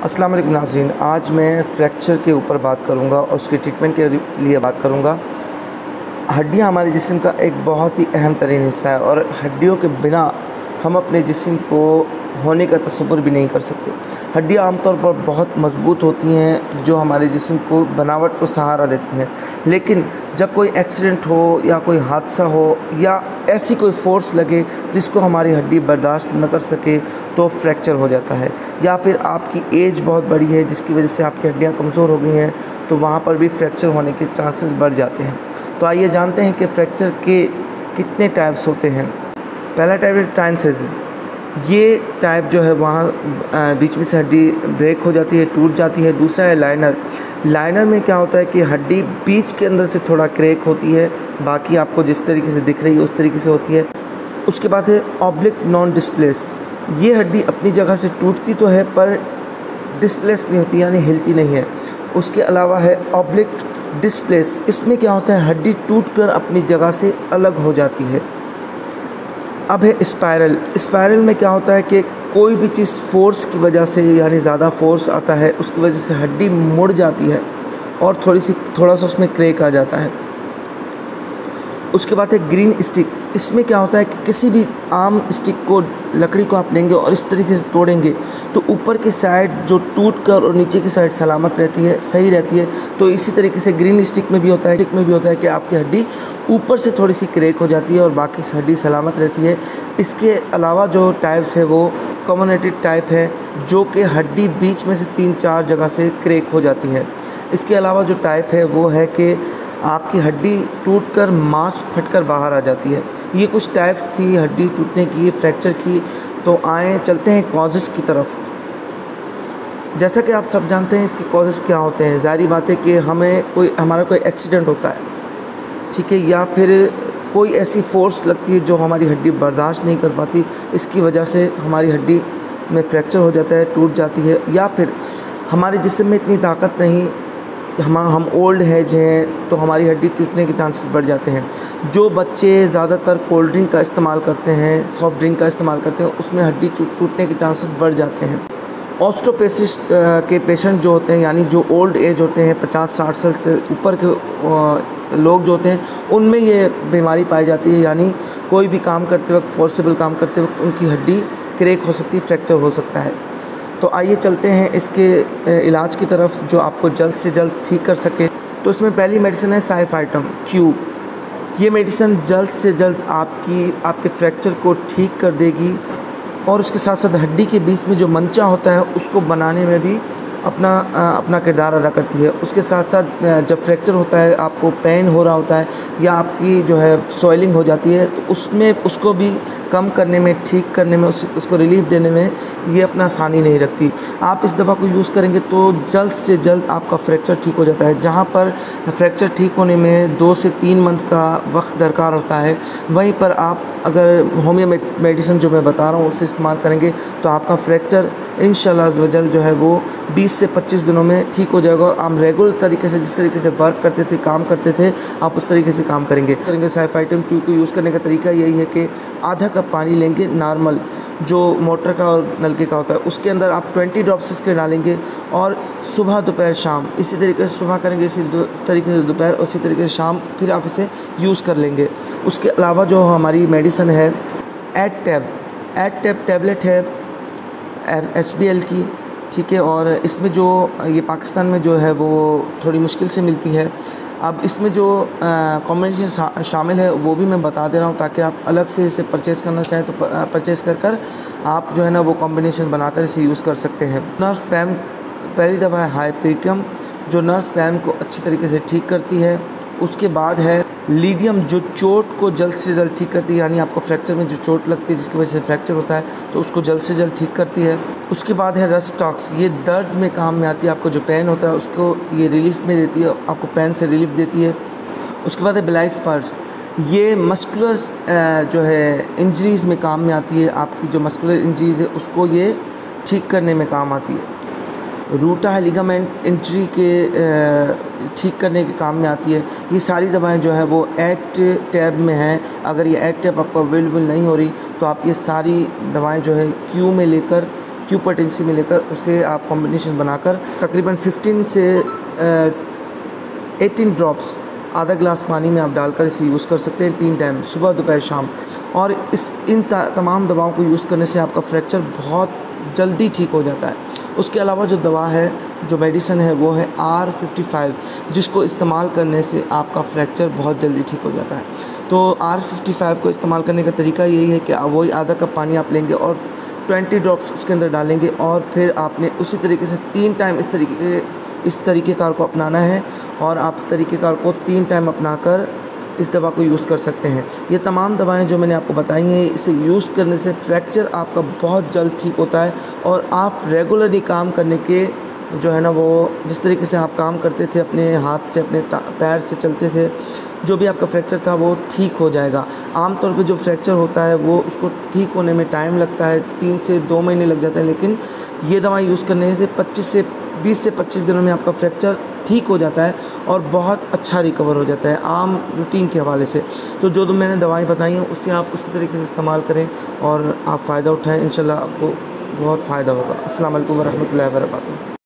अस्सलाम वालेकुम नाज़रीन, आज मैं फ्रैक्चर के ऊपर बात करूंगा और उसके ट्रीटमेंट के लिए बात करूंगा। हड्डियां हमारे जिस्म का एक बहुत ही अहम तरीन हिस्सा है और हड्डियों के बिना हम अपने जिस्म को होने का तसव्वुर भी नहीं कर सकते। हड्डियां आमतौर पर बहुत मज़बूत होती हैं जो हमारे जिस्म को बनावट को सहारा देती हैं, लेकिन जब कोई एक्सीडेंट हो या कोई हादसा हो या ऐसी कोई फ़ोर्स लगे जिसको हमारी हड्डी बर्दाश्त न कर सके तो फ्रैक्चर हो जाता है। या फिर आपकी एज बहुत बड़ी है जिसकी वजह से आपकी हड्डियाँ कमज़ोर हो गई हैं तो वहाँ पर भी फ्रैक्चर होने के चांसेस बढ़ जाते हैं। तो आइए जानते हैं कि फ्रैक्चर के कितने टाइप्स होते हैं। पहला टाइप है ट्रांसेस। ये टाइप जो है वहाँ बीच में से हड्डी ब्रेक हो जाती है, टूट जाती है। दूसरा है लाइनर। लाइनर में क्या होता है कि हड्डी बीच के अंदर से थोड़ा क्रैक होती है, बाकी आपको जिस तरीके से दिख रही है उस तरीके से होती है। उसके बाद है ऑब्लिक नॉन डिस्प्लेस। ये हड्डी अपनी जगह से टूटती तो है पर डिस्प्लेस नहीं होती, यानी हिलती नहीं है। उसके अलावा है ऑब्लिक डिस्प्लेस। इसमें क्या होता है, हड्डी टूटकर अपनी जगह से अलग हो जाती है। अब है स्पायरल। स्पायरल में क्या होता है कि कोई भी चीज़ फोर्स की वजह से, यानी ज़्यादा फोर्स आता है, उसकी वजह से हड्डी मुड़ जाती है और थोड़ा सा उसमें क्रैक आ जाता है। उसके बाद है ग्रीन स्टिक। इसमें क्या होता है कि किसी भी आम स्टिक को, लकड़ी को आप लेंगे और इस तरीके से तोड़ेंगे तो ऊपर की साइड जो टूट कर और नीचे की साइड सलामत रहती है, सही रहती है। तो इसी तरीके से ग्रीन स्टिक में भी होता है। स्टिक में भी होता है कि आपकी हड्डी ऊपर से थोड़ी सी क्रैक हो जाती है और बाकी हड्डी सलामत रहती है। इसके अलावा जो टाइप्स है वो कम्युनेटेड टाइप है, जो कि हड्डी बीच में से 3-4 जगह से क्रैक हो जाती है। इसके अलावा जो टाइप है वो है कि आपकी हड्डी टूटकर मांस फटकर बाहर आ जाती है। ये कुछ टाइप्स थी हड्डी टूटने की, फ्रैक्चर की। तो आए चलते हैं कॉजेज़ की तरफ। जैसा कि आप सब जानते हैं इसके कॉजेज़ क्या होते हैं। ज़ाहिर बात है कि हमारा कोई एक्सीडेंट होता है, ठीक है, या फिर कोई ऐसी फोर्स लगती है जो हमारी हड्डी बर्दाश्त नहीं कर पाती, इसकी वजह से हमारी हड्डी में फ्रैक्चर हो जाता है, टूट जाती है। या फिर हमारे जिस्म में इतनी ताकत नहीं, हम ओल्ड एज हैं तो हमारी हड्डी टूटने के चांसेस बढ़ जाते हैं। जो बच्चे ज़्यादातर कोल्ड ड्रिंक का इस्तेमाल करते हैं, सॉफ्ट ड्रिंक का इस्तेमाल करते हैं, उसमें हड्डी टूटने के चांसेस बढ़ जाते हैं। ऑस्टियोपेसिस के पेशेंट जो होते हैं, यानी जो ओल्ड एज होते हैं, 50-60 साल से ऊपर के लोग जो होते हैं, उनमें ये बीमारी पाई जाती है। यानी कोई भी काम करते वक्त, फोर्सेबल काम करते वक्त उनकी हड्डी क्रैक हो सकती है, फ्रैक्चर हो सकता है। तो आइए चलते हैं इसके इलाज की तरफ जो आपको जल्द से जल्द ठीक कर सके। तो इसमें पहली मेडिसिन है साइफाइटम क्यूब। ये मेडिसिन जल्द से जल्द आपके फ्रैक्चर को ठीक कर देगी और उसके साथ साथ हड्डी के बीच में जो मंचा होता है उसको बनाने में भी अपना किरदार अदा करती है। उसके साथ साथ जब फ्रैक्चर होता है, आपको पेन हो रहा होता है या आपकी जो है सॉइलिंग हो जाती है, तो उसको भी कम करने में, ठीक करने में, उसको रिलीफ देने में ये अपना आसानी नहीं रखती। आप इस दवा को यूज़ करेंगे तो जल्द से जल्द आपका फ्रैक्चर ठीक हो जाता है। जहाँ पर फ्रैक्चर ठीक होने में 2 से 3 मंथ का वक्त दरकार होता है, वहीं पर आप अगर होमियो मेडिसिन जो मैं बता रहा हूँ उसे इस्तेमाल करेंगे तो आपका फ्रैक्चर इंशाल्लाह अज़ वजल जो है वो 20 से 25 दिनों में ठीक हो जाएगा और आप रेगुलर तरीके से, जिस तरीके से वर्क करते थे, काम करते थे, आप उस तरीके से काम करेंगे। साइफाइटम क्यूब को यूज़ करने का तरीका यही है कि आधा कप पानी लेंगे, नॉर्मल जो मोटर का और नलके का होता है, उसके अंदर आप 20 ड्रॉप्स इसके डालेंगे और सुबह, दोपहर, शाम, इसी तरीके से सुबह करेंगे, इसी तरीके से दोपहर, उसी तरीके से शाम, फिर आप इसे यूज़ कर लेंगे। उसके अलावा जो हमारी मेडिसिन है एड टैब टैबलेट है SBL की, ठीक है, और इसमें जो ये पाकिस्तान में जो है वो थोड़ी मुश्किल से मिलती है। अब इसमें जो कॉम्बिनेशन शामिल है वो भी मैं बता दे रहा हूँ ताकि आप अलग से इसे परचेज़ करना चाहें तो परचेज़ कर आप जो है ना वो कॉम्बिनेशन बनाकर इसे यूज़ कर सकते हैं। नर्व स्पैम पहली दवा है हाइपरिकम, जो नर्व स्पैम को अच्छी तरीके से ठीक करती है। उसके बाद है लीडियम, जो चोट को जल्द से जल्द ठीक करती है, यानी आपको फ्रैक्चर में जो चोट लगती है जिसकी वजह से फ्रैक्चर होता है तो उसको जल्द से जल्द ठीक करती है। उसके बाद है रस्टॉक्स, ये दर्द में काम में आती है, आपको जो पेन होता है उसको ये रिलीफ में देती है, आपको पेन से रिलीफ देती है। उसके बाद है ब्लाइंड स्पर्स, ये मस्कुलर जो है इंजरीज़ में काम में आती है, आपकी जो मस्कुलर इंजरीज़ है उसको ये ठीक करने में काम आती है। रूटा लिगामेंट इंजरी के ठीक करने के काम में आती है। ये सारी दवाएं जो है वो एड टैब में हैं। अगर ये एड टैब आपको अवेलेबल नहीं हो रही तो आप ये सारी दवाएं जो है क्यू में लेकर क्यू पोटेंसी में लेकर उसे आप कॉम्बिनेशन बनाकर तकरीबन 15 से 18 ड्रॉप्स आधा गिलास पानी में आप डालकर इसे यूज़ कर सकते हैं 3 टाइम, सुबह दोपहर शाम। और इन तमाम दवाओं को यूज़ करने से आपका फ्रैक्चर बहुत जल्दी ठीक हो जाता है। उसके अलावा जो दवा है, जो मेडिसिन है, वो है R55, जिसको इस्तेमाल करने से आपका फ्रैक्चर बहुत जल्दी ठीक हो जाता है। तो R55 को इस्तेमाल करने का तरीका यही है कि वही आधा कप पानी आप लेंगे और 20 ड्रॉप्स उसके अंदर डालेंगे और फिर आपने उसी तरीके से 3 टाइम इस तरीक़ेकार को अपनाना है और आप तरीक़ेकार को 3 टाइम अपनाकर इस दवा को यूज़ कर सकते हैं। ये तमाम दवाएं जो मैंने आपको बताई हैं, इसे यूज़ करने से फ्रैक्चर आपका बहुत जल्द ठीक होता है और आप रेगुलरली काम करने के जो है ना, वो जिस तरीके से आप काम करते थे, अपने हाथ से, अपने पैर से चलते थे, जो भी आपका फ्रैक्चर था वो ठीक हो जाएगा। आमतौर पे जो फ्रैक्चर होता है वो उसको ठीक होने में टाइम लगता है, 3 से 2 महीने लग जाते हैं, लेकिन ये दवा यूज़ करने से 20 से 25 दिनों में आपका फ्रैक्चर ठीक हो जाता है और बहुत अच्छा रिकवर हो जाता है आम रूटीन के हवाले से। तो जो मैंने दवाएं बताई हैं उससे आप उसी तरीके से इस्तेमाल करें और आप फ़ायदा उठाएँ। इंशाल्लाह आपको बहुत फ़ायदा होगा। अस्सलाम वालेकुम व रहमतुल्लाहि व बरकातुहू।